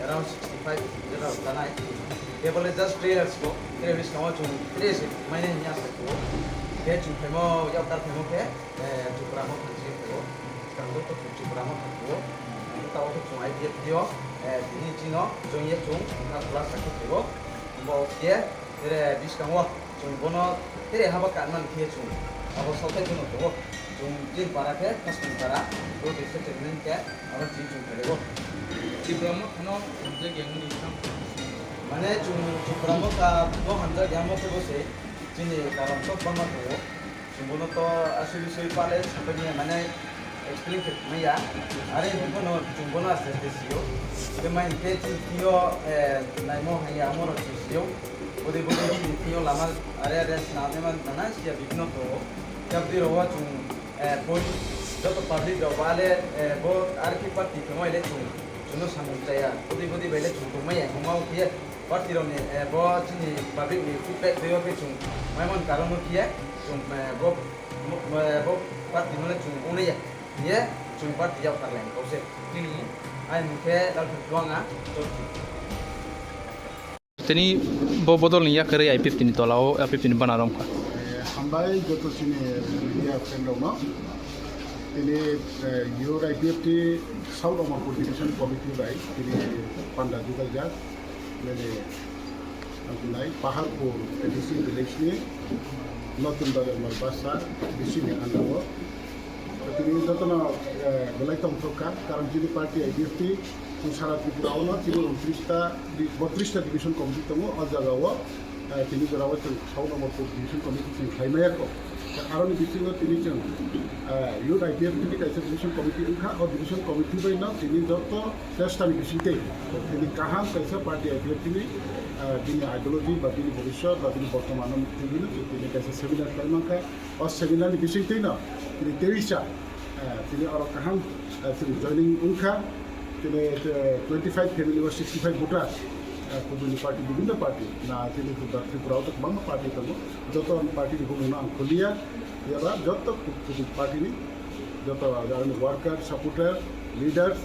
around 65 tanai kebole just trailers ko trailers kamu cuma trailers mana ni asal ko ke cuma femo ya utar femo ke Tipra Motha ko sekarang tu Tipra Motha ko kita tahu tu cuma IPF dia ini cino joinnya cuma kita kelas satu ko mau dia tere bis kamu cuma bono tere haba kanan dia cuma apa soalnya cuma tu cuma jin para ke customer para tu bisa termin ke orang cuma ko Tipra Motha no hamza yang ni kam mane Tipra Motha no hamza yang mo ko se jini karam to bama to jumbono to asli soi pale sapanya mane explain ke maya are jumbono jumbono ase desio de main ke tio nai mo haya amoro desio ode bode tio lama are snade man nana sia bibno to jabdi rowa chung poi joto public dawale bo arki party ke mo ele chung juno samujaya bodi bele chung mai mau kia party ro ne bo chini public ni feedback deyo ke chung mai mon karon kia chung bo party no le chung une ya ye chung party ya par len ko se ini ai mukhe dal duanga tini bo bodol ni Yakarwi IPFT ni tolao IPFT ni Bana Romkha hambai joto sini dia friend no ini your IPFT South of Coordination Committee bai ini panda juga jat lele nai Paharpur DC village ni notun dari Malbasa DC ni andawo ini jatona belai tomtoka karam jini party IPFT Sara Tripura ono তিনি 32টা division committee তমো অজাগাও তিনি গরাও sound নম্বর division committee খাইমায়াকো কারণ বিসিং তিনি জন ইউট IPFT কাইছে division committee উখা ও division committee বাইনা তিনি যত চেষ্টা বিসিতে তিনি কাহাম কাইছে party IPFT নি তিনি আইডিওলজি বা তিনি ভবিষ্যৎ বা তিনি বর্তমান তিনি কাইছে সেমিনার খাইমাকা ও সেমিনার বিসিতে না তিনি তেইশা তিনি আর কাহাম তিনি জয়নিং উখা তিনি 25 family or 65 voters kudu party বিভিন্ন party na তিনি ত্রিপুরা তো বাম পার্টি তো যত পার্টি গুলো না খুলিয়া এরা যত কুdu party ni যত জানি ওয়ার্কার সাপোর্টার লিডার্স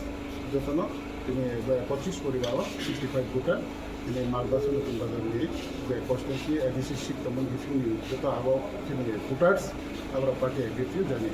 যত না তিনি 25 পরিবার 65 ভোটার তিনি মার্গদর্শন তোমরা নিয়ে যে কনস্টিটিউন্সি এডিসি শিপ তমন কিছু যত আবো তিনি ভোটার্স আমরা পার্টি এগ্রিটিভ জানি